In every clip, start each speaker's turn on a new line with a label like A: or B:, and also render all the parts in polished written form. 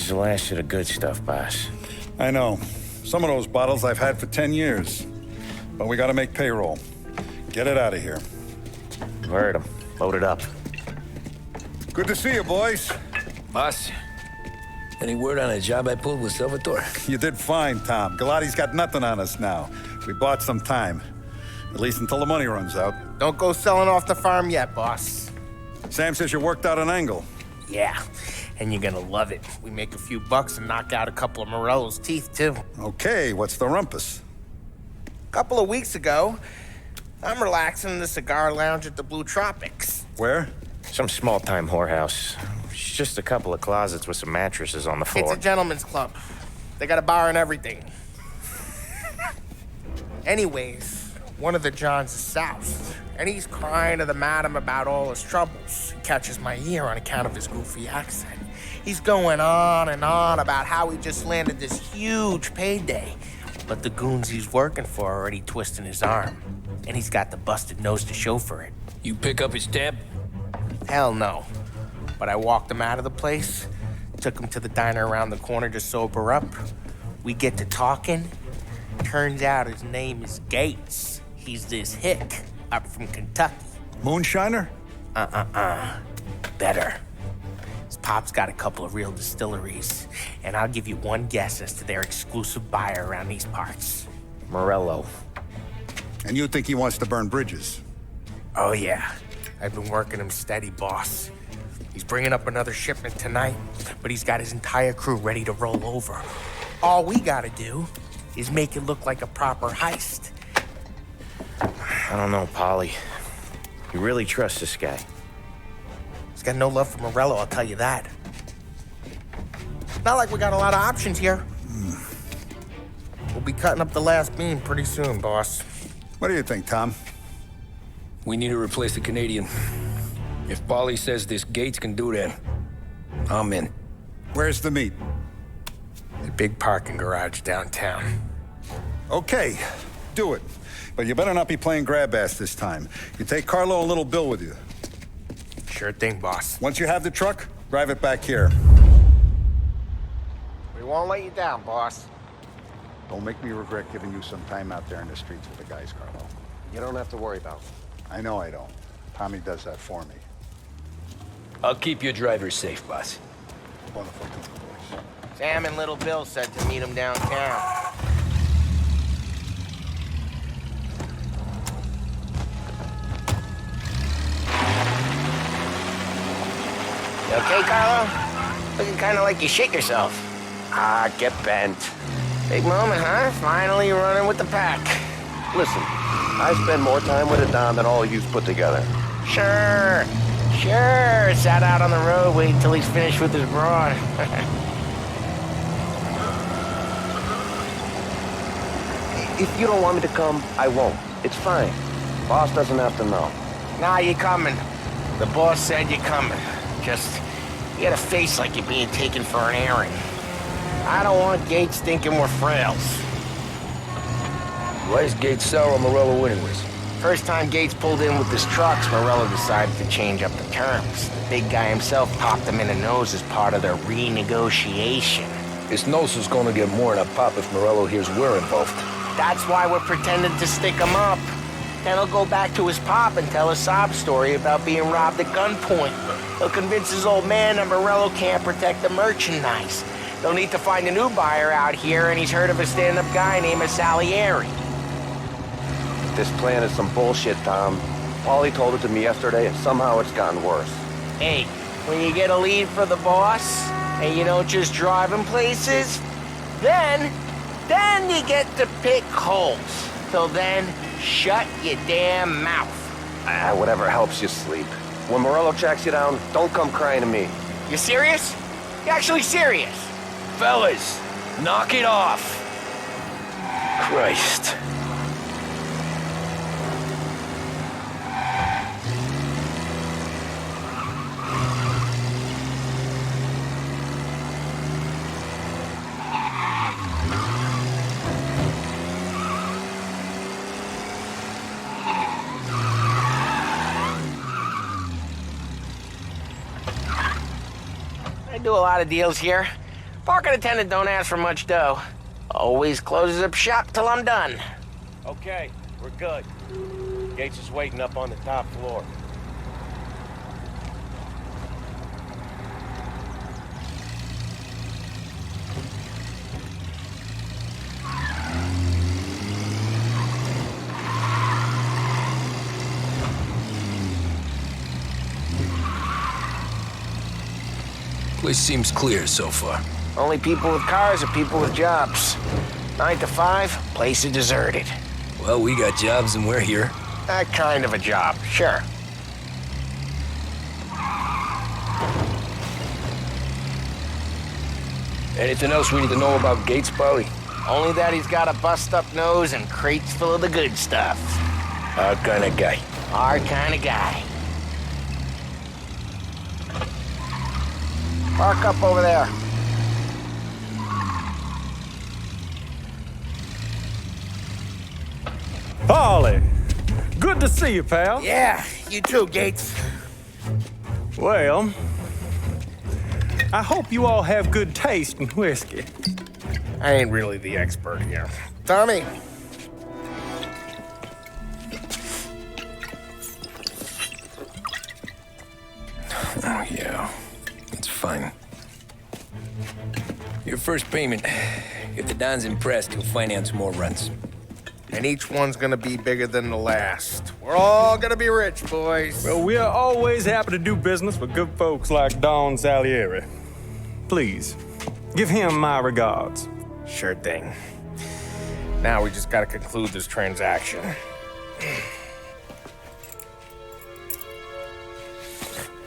A: is the last of the good stuff, boss.
B: I know. Some of those bottles I've had for 10 years. But we gotta make payroll. Get it out of here.
A: Heard him. Load it up.
B: Good to see you, boys.
C: Boss, any word on a job I pulled with Salvatore?
B: You did fine, Tom. Galati's got nothing on us now. We bought some time. At least until the money runs out.
D: Don't go selling off the farm yet, boss.
B: Sam says you worked out an angle.
D: Yeah, and you're gonna love it. We make a few bucks and knock out a couple of Morello's teeth, too.
B: Okay, what's the rumpus?
D: A couple of weeks ago, I'm relaxing in the cigar lounge at the Blue Tropics.
B: Where?
A: Some small-time whorehouse. It's just a couple of closets with some mattresses on the floor.
D: It's a gentleman's club. They got a bar and everything. Anyways, one of the Johns is south, and he's crying to the madam about all his troubles. He catches my ear on account of his goofy accent. He's going on and on about how he just landed this huge payday, but the goons he's working for are already twisting his arm, and he's got the busted nose to show for it.
C: You pick up his tab?
D: Hell no. But I walked him out of the place, took him to the diner around the corner to sober up. We get to talking. Turns out his name is Gates. He's this hick up from Kentucky.
B: Moonshiner?
D: Better. His pop's got a couple of real distilleries, and I'll give you one guess as to their exclusive buyer around these parts.
A: Morello.
B: And you think he wants to burn bridges?
D: Oh yeah, I've been working him steady, boss. He's bringing up another shipment tonight, but he's got his entire crew ready to roll over. All we gotta do is make it look like a proper heist.
A: I don't know, Polly. You really trust this guy?
D: He's got no love for Morello, I'll tell you that. Not like we got a lot of options here. We'll be cutting up the last beam pretty soon, boss.
B: What do you think, Tom?
C: We need to replace the Canadian. If Polly says this Gates can do that, I'm in.
B: Where's the meet?
D: The big parking garage downtown.
B: Okay, do it. But you better not be playing grab ass this time. You take Carlo and Little Bill with you.
D: Sure thing, boss.
B: Once you have the truck, drive it back here.
D: We won't let you down, boss.
B: Don't make me regret giving you some time out there in the streets with the guys, Carlo.
E: You don't have to worry about it.
B: I know I don't. Tommy does that for me.
C: I'll keep your driver safe, boss.
B: Wonderful boys.
D: Sam and Little Bill said to meet him downtown. You okay, Carlo? Looking kind of like you shit yourself.
E: Ah, get bent.
D: Big moment, huh? Finally running with the pack.
E: Listen, I spend more time with a Don than all of yous put together.
D: Sure. Sat out on the road waiting till he's finished with his broad.
E: If you don't want me to come, I won't. It's fine. Boss doesn't have to know.
D: Nah, you coming. The boss said you're coming. Just, you got a face like you're being taken for an airing. I don't want Gates thinking we're frails.
C: Why is Gates sour on Morello anyways?
D: First time Gates pulled in with his trucks, Morello decided to change up the terms. The big guy himself popped him in the nose as part of their renegotiation.
C: His nose is gonna get more than a pop if Morello hears we're involved.
D: That's why we're pretending to stick him up. Then he'll go back to his pop and tell a sob story about being robbed at gunpoint. He'll convince his old man that Morello can't protect the merchandise. They'll need to find a new buyer out here, and he's heard of a stand-up guy named Salieri.
E: This plan is some bullshit, Tom. Paulie told it to me yesterday, and somehow it's gotten worse.
D: Hey, when you get a lead for the boss, and you don't just drive him places, then you get to pick holes. Till then, shut your damn mouth.
E: Whatever helps you sleep. When Morello tracks you down, don't come crying to me.
D: You serious? You actually serious?
C: Fellas, knock it off. Christ.
D: I do a lot of deals here. Parking attendant don't ask for much dough. Always closes up shop till I'm done.
A: Okay, we're good. Gates is waiting up on the top floor.
C: Place seems clear so far.
D: Only people with cars are people with jobs. 9 to 5, place is deserted.
C: Well, we got jobs and we're here.
D: That kind of a job, sure.
C: Anything else we need to know about Gates, Polly?
D: Only that he's got a bust-up nose and crates full of the good stuff.
C: Our kind of guy.
D: Our kind of guy. Park up over there.
F: Polly, good to see you, pal.
D: Yeah, you too, Gates.
F: Well, I hope you all have good taste in whiskey.
D: I ain't really the expert here. Tommy.
C: Oh, yeah. It's fine. Your first payment. If the Don's impressed, he'll finance more runs.
D: And each one's gonna be bigger than the last. We're all gonna be rich, boys.
F: Well, we are always happy to do business with good folks like Don Salieri. Please, give him my regards.
D: Sure thing. Now we just gotta conclude this transaction.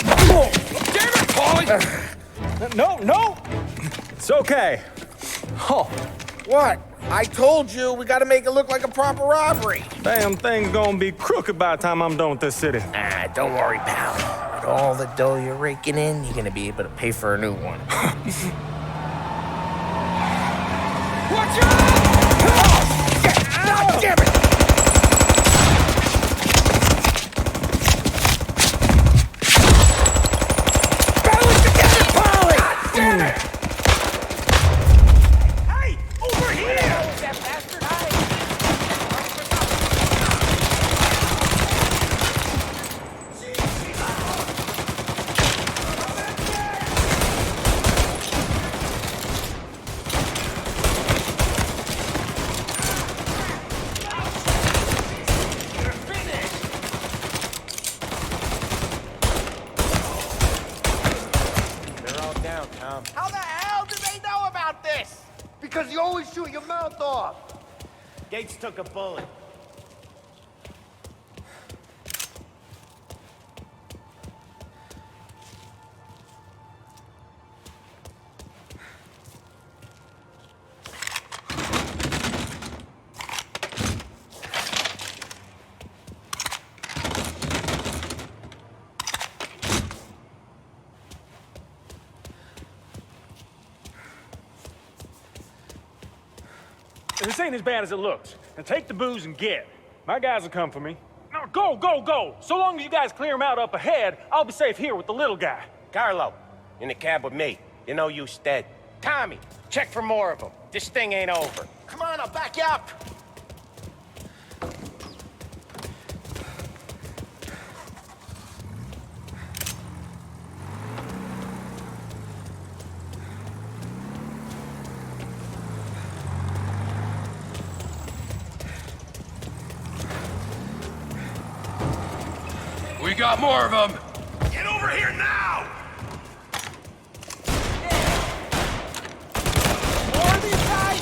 F: Oh, damn it, Polly! No! It's okay. Oh,
D: What? I told you, we gotta make it look like a proper robbery.
F: damn thing's gonna be crooked by the time I'm done with this city.
D: Ah, don't worry, pal. With all the dough you're raking in, you're gonna be able to pay for a new one.
F: Watch out!
D: God damn it! Balance together, Polly! God damn it! Hey, over here! That bastard!
A: They're all down, Tom.
D: How the hell do they know about this?
E: Because you always shoot your mouth off.
A: Gates took a bullet.
F: This ain't as bad as it looks. Now take the booze and get. My guys will come for me. Now go! So long as you guys clear him out up ahead, I'll be safe here with the little guy.
A: Carlo, in the cab with me. You know you stead. Tommy, check for more of them. This thing ain't over.
D: Come on, I'll back you up.
C: We got more of them!
D: Get over here now! More of these guys?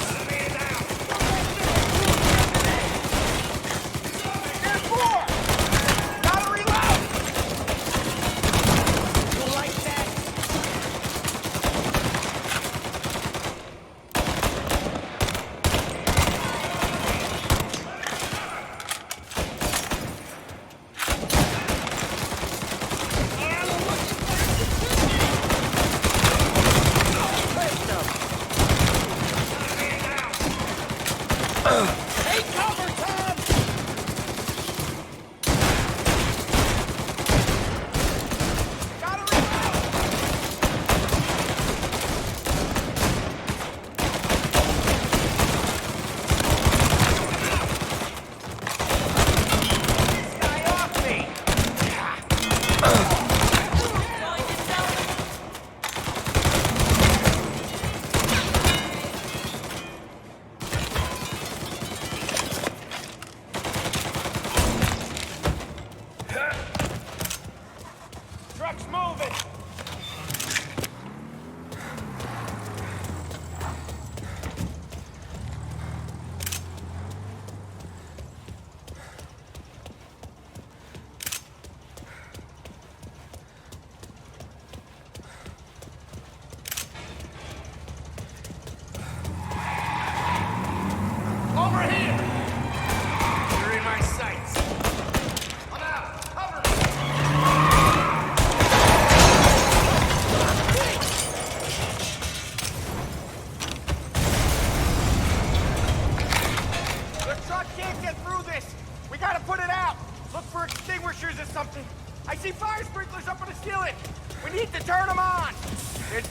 D: There's more! Gotta reload! You like that?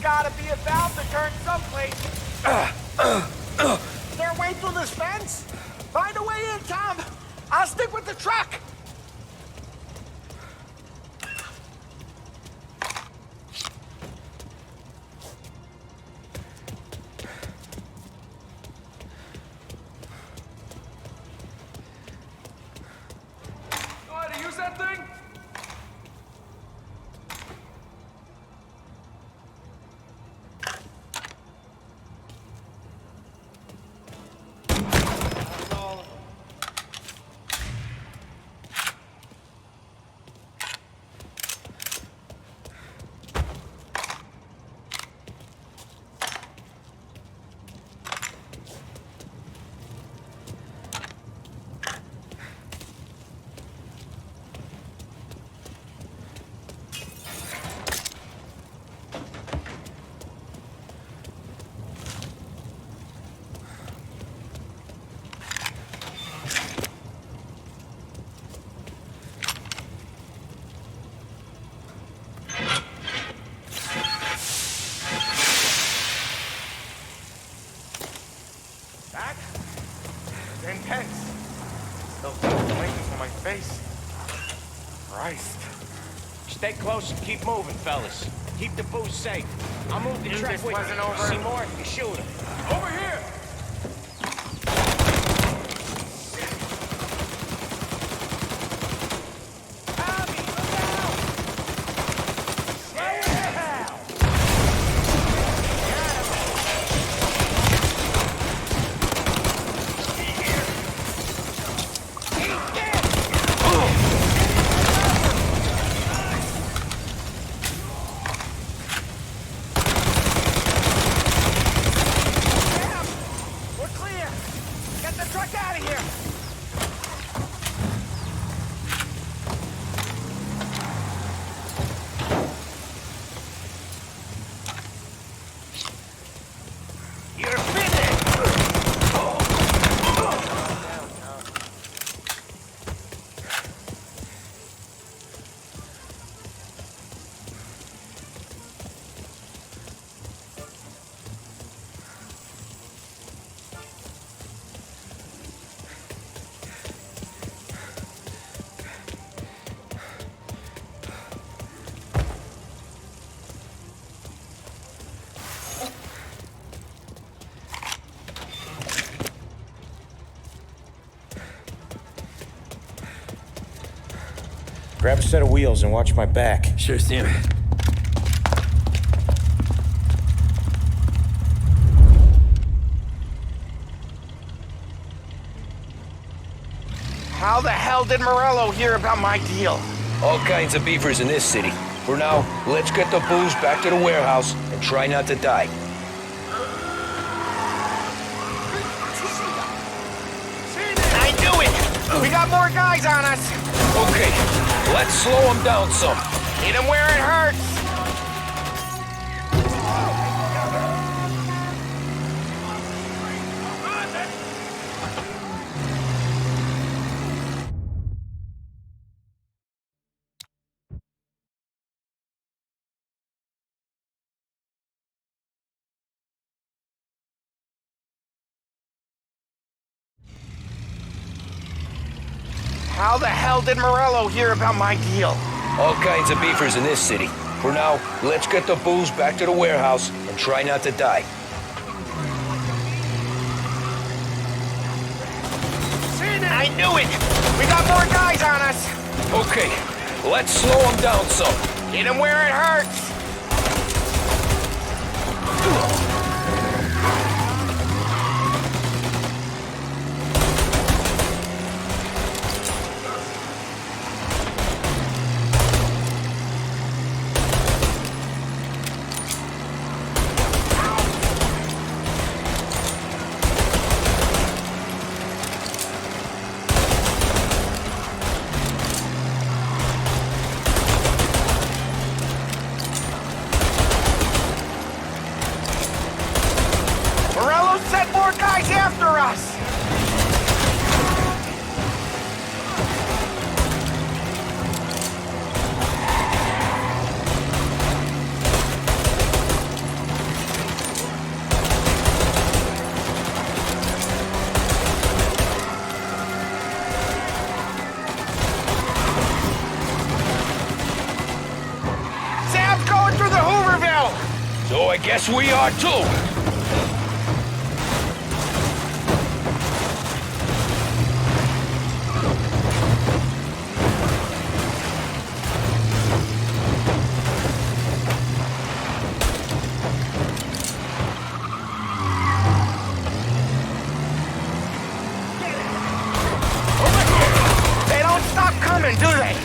D: gotta be a valve to turn someplace. Is there a way through this fence? Find a way in, Tom. I'll stick with the truck.
C: Know how to use that thing?
D: Intense. Still flames on my face. Christ.
A: Stay close and keep moving, fellas. Keep the booze safe. I'll move the
D: Knew
A: truck
D: this
A: with
D: wasn't
A: you.
D: over.
A: See more? You shoot him.
C: Over here!
A: Tommy, look out! Slow it down! He's dead! We're clear! Get the truck out of here! You're finished! Grab a set of wheels and watch my back.
C: Sure, Sam.
D: How the hell did Morello hear about my deal?
C: All kinds of beefers in this city. For now, let's get the booze back to the warehouse and try not to die.
D: I knew it! We got more guys on us!
C: Okay, let's slow them down some.
D: Hit him where it hurts! How the hell did Morello hear about my deal?
C: All kinds of beefers in this city. For now, let's get the booze back to the warehouse and try not to die.
D: I knew it! We got more guys on us!
C: Okay, let's slow them down some.
D: Hit him where it hurts! Morello sent more guys after us!
C: so I guess we are too.
A: They don't stop coming, do they?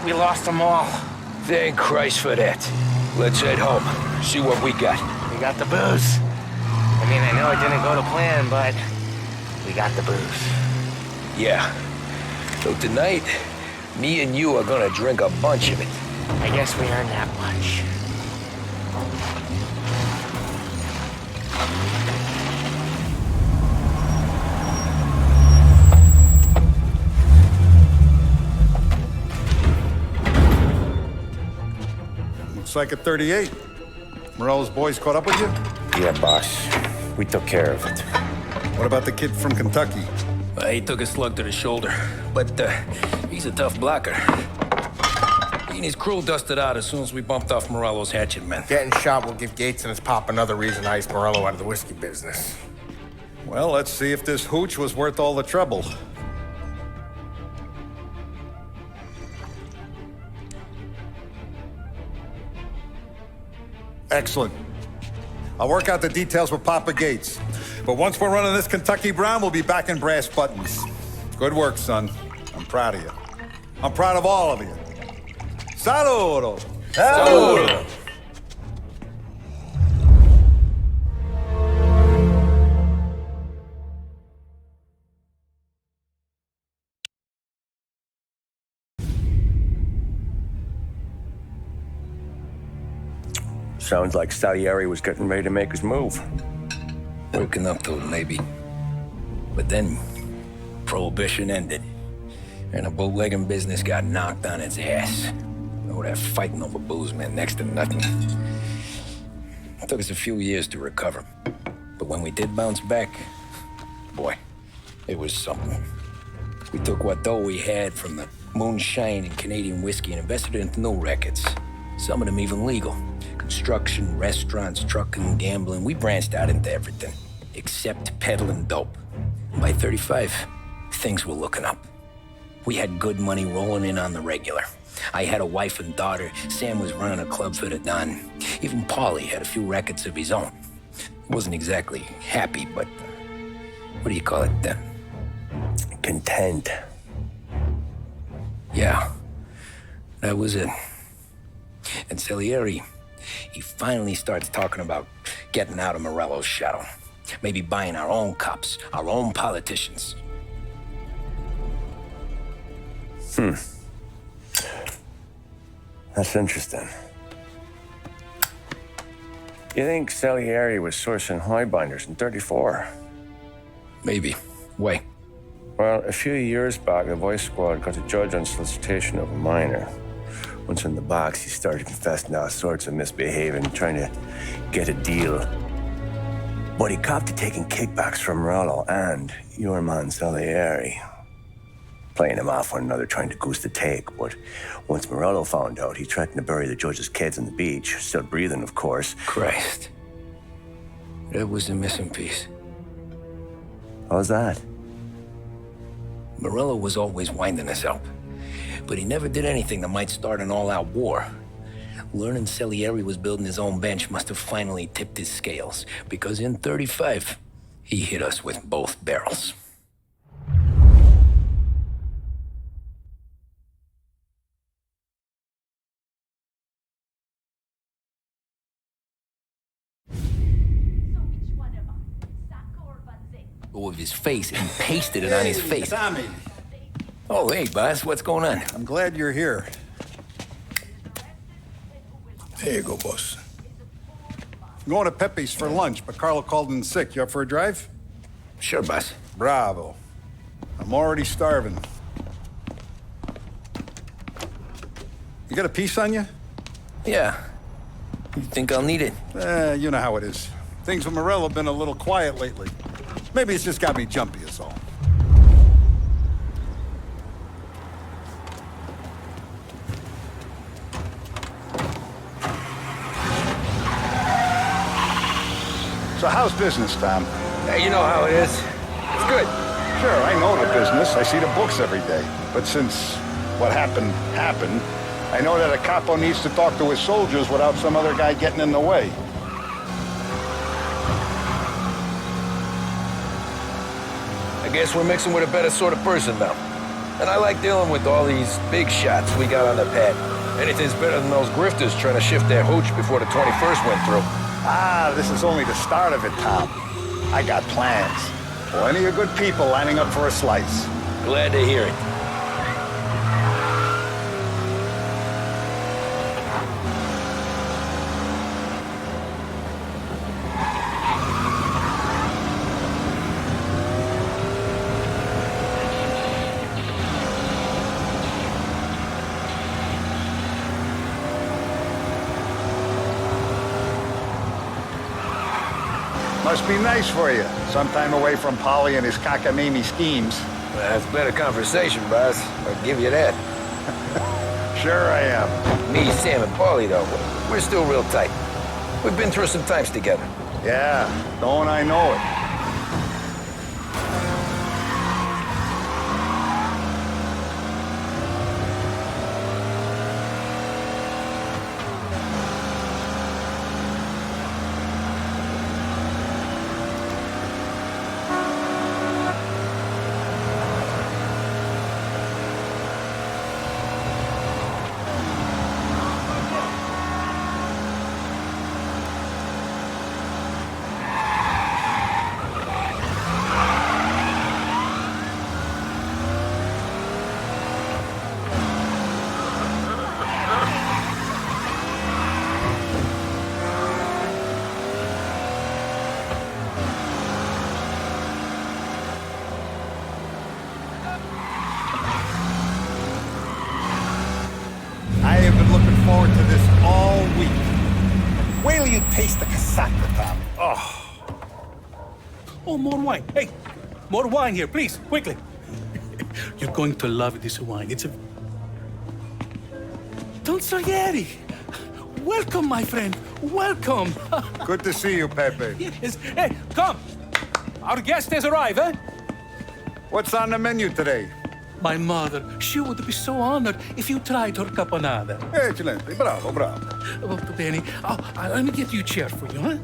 A: We lost them all.
C: Thank Christ for that. Let's head home. See what we got.
A: We got the booze. I mean, I know it didn't go to plan, but we got the booze.
C: Yeah. So tonight, me and you are gonna drink a bunch of it.
A: I guess we earned that much.
B: Looks like a 38. Morello's boys caught up with you?
A: Yeah, boss. We took care of it.
B: What about the kid from Kentucky?
C: He took a slug to the shoulder, but he's a tough blocker. He and his crew dusted out as soon as we bumped off Morello's hatchet men.
D: Getting shot will give Gates and his pop another reason to ice Morello out of the whiskey business.
B: Well, let's see if this hooch was worth all the trouble. Excellent. I'll work out the details with Papa Gates. But once we're running this Kentucky Brown, we'll be back in brass buttons. Good work, son. I'm proud of you. I'm proud of all of you. Saludo!
C: Saludo!
E: Sounds like Salieri was getting ready to make his move.
C: Working up to it, maybe. But then, Prohibition ended, and the bootlegging business got knocked on its ass. Oh, that fighting over booze meant next to nothing. It took us a few years to recover. But when we did bounce back, boy, it was something. We took what dough we had from the moonshine and Canadian whiskey and invested it into new rackets. Some of them even legal. Construction, restaurants, trucking, gambling. We branched out into everything, except peddling dope. By 35, things were looking up. We had good money rolling in on the regular. I had a wife and daughter. Sam was running a club for the Don. Even Paulie had a few rackets of his own. He wasn't exactly happy, but what do you call it then?
E: Content.
C: Yeah, that was it. And Salieri, he finally starts talking about getting out of Morello's shadow. Maybe buying our own cops, our own politicians.
E: That's interesting. You think Salieri was sourcing highbinders in 34?
C: Maybe. Why?
E: Well, a few years back, the Vice Squad got a judge on solicitation of a minor. Once in the box, he started confessing all sorts of misbehaving, trying to get a deal. But he copped to taking kickbacks from Morello and your man Salieri. Playing them off one another, trying to goose the take. But once Morello found out, he threatened to bury the judge's kids on the beach. Still breathing, of course.
C: Christ. That was the missing piece.
E: How's that?
C: Morello was always winding us up. But he never did anything that might start an all-out war. Learning Salieri was building his own bench must have finally tipped his scales, because in 35, he hit us with both barrels. With his face, and pasted it on his face.
B: Tommy.
C: Oh, hey, boss, what's going on?
B: I'm glad you're here.
G: There you go, boss.
B: I'm going to Pepe's for lunch, but Carlo called in sick. You up for a drive?
C: Sure, boss.
B: Bravo. I'm already starving. You got a piece on you?
C: Yeah. You think I'll need it?
B: You know how it is. Things with Morello have been a little quiet lately. Maybe it's just got me jumpy, is all. So how's business, Tom?
C: Hey, you know how it is. It's good.
B: Sure, I know the business. I see the books every day. But since what happened, I know that a capo needs to talk to his soldiers without some other guy getting in the way.
C: I guess we're mixing with a better sort of person now. And I like dealing with all these big shots we got on the pad. Anything's better than those grifters trying to shift their hooch before the 21st went through.
B: Ah, this is only the start of it, Tom. I got plans. Plenty of good people lining up for a slice.
C: Glad to hear it.
B: Must be nice for you. Some time away from Polly and his cockamamie schemes.
C: That's better conversation, boss. I'll give you that.
B: Sure I am.
C: Me, Sam, and Paulie, though, we're still real tight. We've been through some times together.
B: Yeah, don't I know it. Forward to this all week. Wait till you taste the casaca, Tommy.
G: Oh, more wine. Hey, more wine here, please, quickly. You're going to love this wine. It's a... Don Salieri. Welcome, my friend. Welcome.
B: Good to see you, Pepe.
G: Yes. Hey, come. Our guest has arrived, eh?
B: What's on the menu today?
G: My mother, she would be so honored if you tried her caponata.
B: Excellent. Bravo, bravo.
G: Molto bene. Oh, let me get you a chair for you, huh?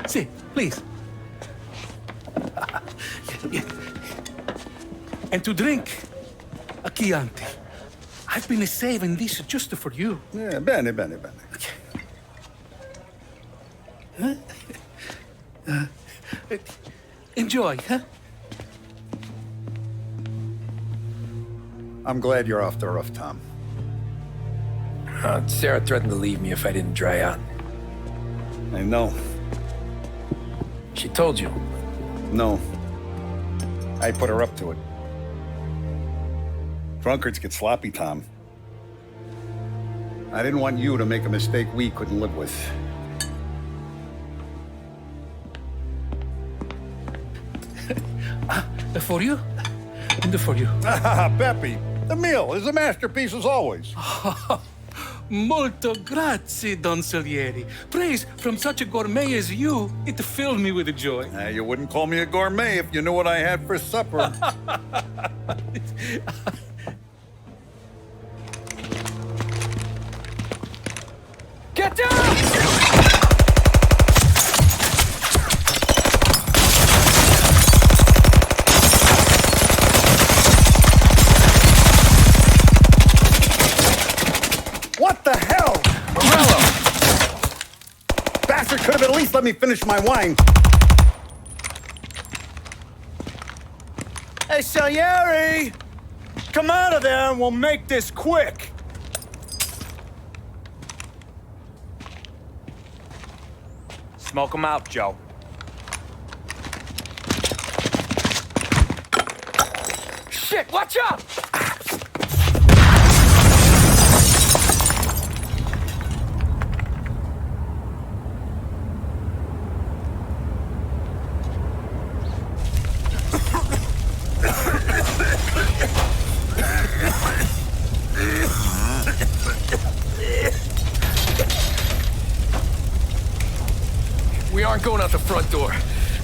G: See, please. Yeah. And to drink, a Chianti. I've been saving this just for you.
B: Yeah, bene, bene, bene.
G: Huh? Enjoy, huh?
B: I'm glad you're off the roof, Tom.
C: Sarah threatened to leave me if I didn't dry out.
B: I know.
C: She told you?
B: No. I put her up to it. Drunkards get sloppy, Tom. I didn't want you to make a mistake we couldn't live with.
G: For you? And for you.
B: Pepe, the meal is a masterpiece as always.
G: Molto grazie, Don Salieri. Praise from such a gourmet as you, it filled me with joy.
B: You wouldn't call me a gourmet if you knew what I had for supper.
C: Get down!
B: What the hell?
C: Morello!
B: Bastard could have at least let me finish my wine.
F: Hey, Salieri! Come out of there and we'll make this quick.
H: Smoke them out, Joe.
C: Shit, watch out! We aren't going out the front door.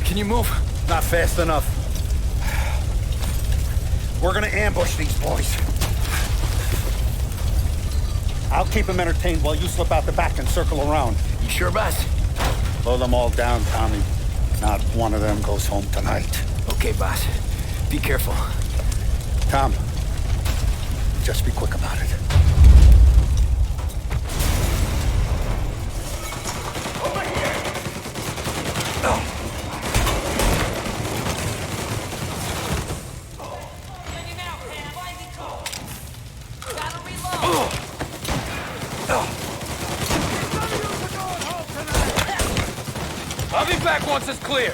C: Can you move?
B: Not fast enough. We're gonna ambush these boys. I'll keep them entertained while you slip out the back and circle around.
C: You sure, boss?
B: Blow them all down, Tommy. Not one of them goes home tonight.
C: Okay, boss. Be careful.
B: Tom, just be quick about it.
C: I'll be back once it's clear.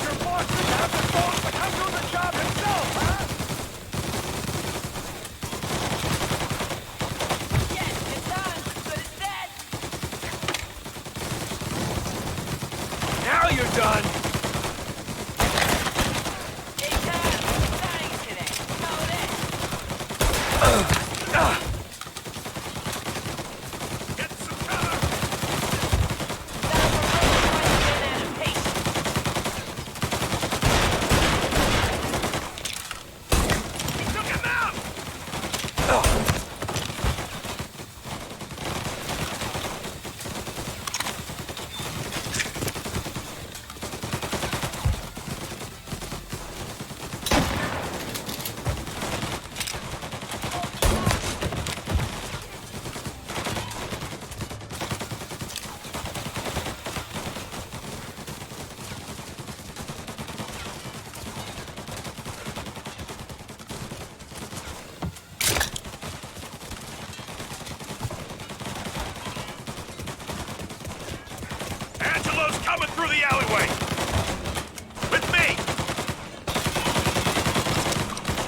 F: Your boss didn't have the balls to come do the job himself, huh?
I: Yes, it's done. Good as dead.
H: Now you're done.
A: Coming through the alleyway! With me!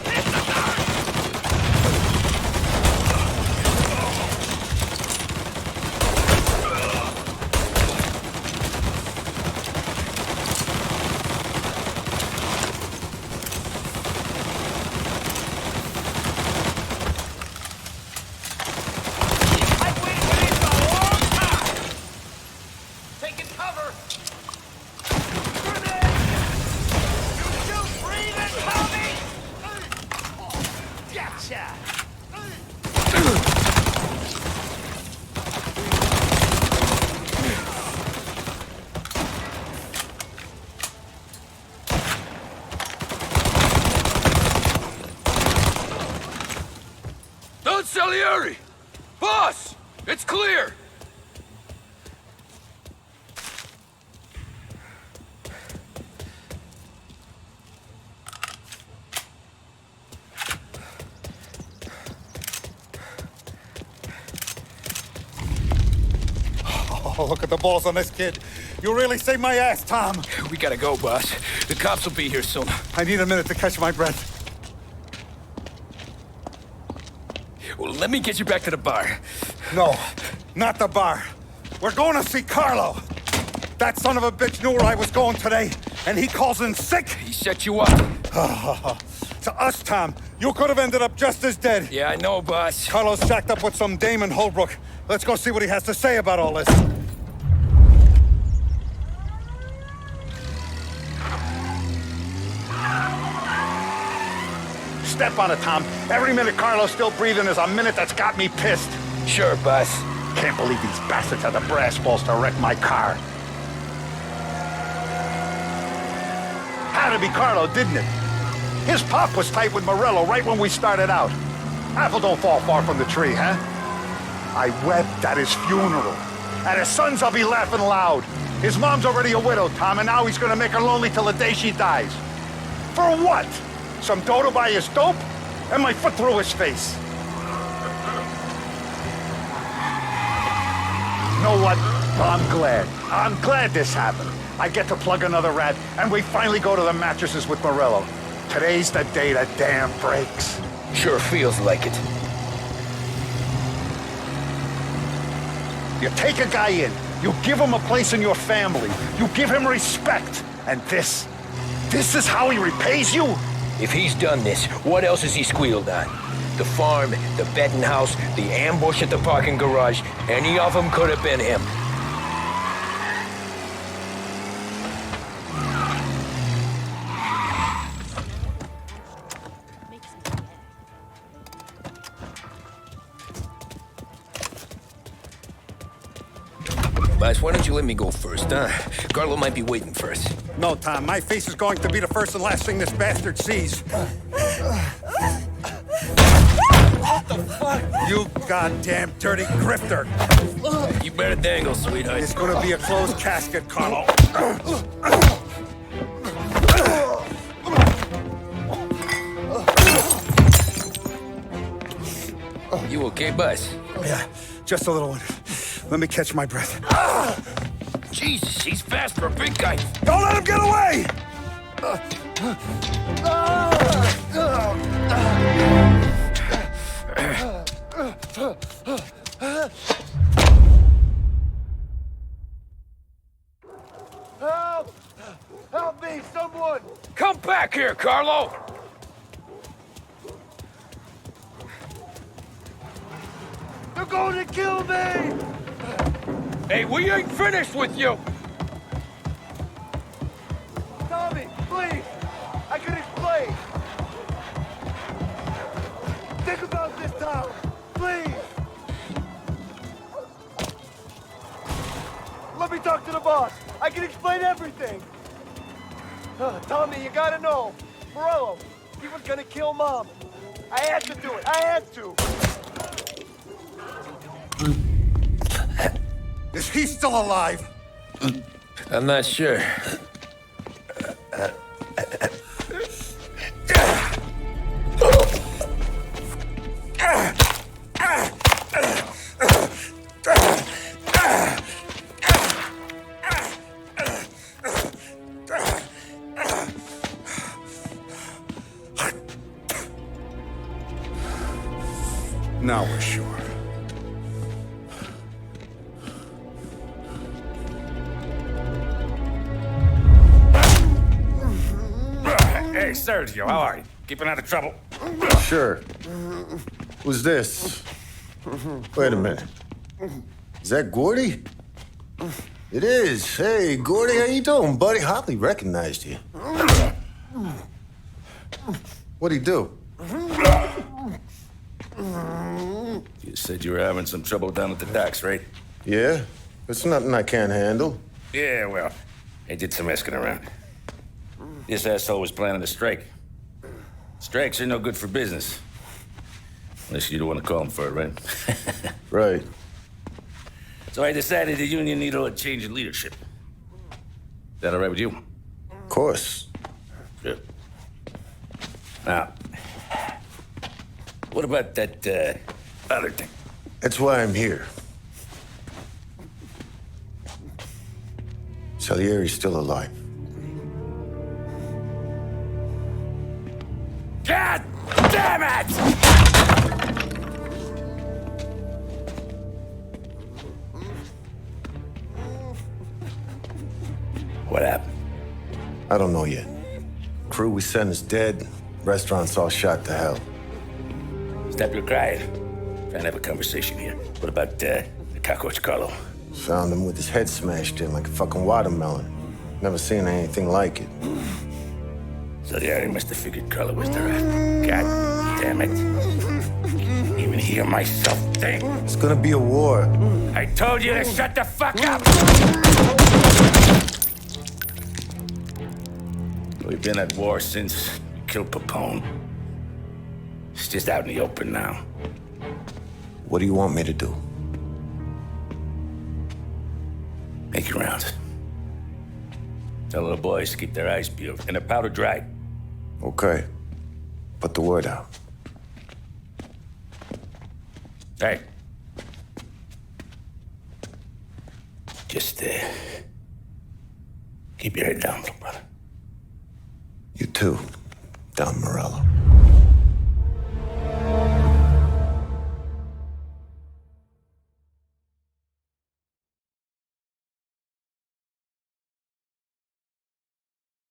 A: Hit the knock!
I: I've waited for this a long time! Taking cover!
C: Don Salieri! Boss! It's clear!
B: Oh, look at the balls on this kid. You really saved my ass, Tom.
C: We gotta go, boss. The cops will be here soon.
B: I need a minute to catch my breath.
C: Well, let me get you back to the bar.
B: No, not the bar. We're going to see Carlo. That son of a bitch knew where I was going today, and he calls in sick.
C: He set you up.
B: To us, Tom, you could have ended up just as dead.
C: Yeah, I know, boss.
B: Carlo's shacked up with some dame in Holbrook. Let's go see what he has to say about all this. Step on it, Tom. Every minute Carlo's still breathing is a minute that's got me pissed.
C: Sure, boss.
B: Can't believe these bastards had the brass balls to wreck my car. Had to be Carlo, didn't it? His pop was tight with Morello right when we started out. Apple don't fall far from the tree, huh? I wept at his funeral. At his son's, I'll be laughing loud. His mom's already a widow, Tom, and now he's gonna make her lonely till the day she dies. For what? Some dough to buy his dope?
H: and my foot through his face. You know what? I'm glad. I'm glad this happened. I get to plug another rat, and we finally go to the mattresses with Morello. Today's the day the dam breaks.
C: Sure feels like it.
H: You take a guy in, you give him a place in your family, you give him respect, and this is how he repays you?
C: If he's done this, what else has he squealed on? The farm, the betting house, the ambush at the parking garage, any of them could have been him. Boss, why don't you let me go first, huh? Carlo might be waiting for us.
B: No, Tom, my face is going to be the first and last thing this bastard sees.
I: What the fuck?
B: You goddamn dirty grifter.
C: You better dangle, sweetheart.
B: It's gonna be a closed casket, Carlo.
C: You okay, boss?
B: Yeah, just a little one. Let me catch my breath.
C: Jesus, he's fast for a big guy.
B: Don't let him get away!
I: Help! Help me, someone!
C: Come back here, Carlo!
I: They're going to kill me!
C: Hey, we ain't finished with you!
I: Tommy, please! I can explain! Think about this tower, please! Let me talk to the boss. I can explain everything. Tommy, you gotta know. Morello, he was gonna kill Mom. I had to do it. I had to.
B: Is he still alive?
C: I'm not sure.
B: Now we're sure.
H: Hey, Sergio, how are you? Keeping out of trouble?
E: Sure. Who's this? Wait a minute. Is that Gordy? It is. Hey, Gordy, how you doing, buddy? Hardly recognized you. What'd he do?
J: You said you were having some trouble down at the docks, right?
E: Yeah? It's nothing I can't handle.
J: Yeah, well, I did some asking around. This asshole was planning a strike. Strikes are no good for business. Unless you don't want to call him for it, right?
E: Right.
J: So I decided the union needed a change in leadership. Is that all right with you?
E: Of course.
J: Good. Now, what about that, other thing?
E: That's why I'm here. Salieri's still alive.
J: God damn it! What happened?
E: I don't know yet. Crew we sent is dead. Restaurant's all shot to hell.
J: Stop your crying. Trying to have a conversation here. What about, the cockroach Carlo?
E: Found him with his head smashed in like a fucking watermelon. Never seen anything like it.
J: So the area must have figured Carlo was the rat. God damn it. Even hear myself think.
E: It's gonna be a war.
J: I told you to shut the fuck up! We've been at war since we killed Papone. It's just out in the open now.
E: What do you want me to do?
J: Make your rounds. Tell the boys to keep their eyes peeled and their powder dry.
E: Okay. Put the word out.
J: Hey. Just, keep your head down, little brother.
K: You too, Don Morello.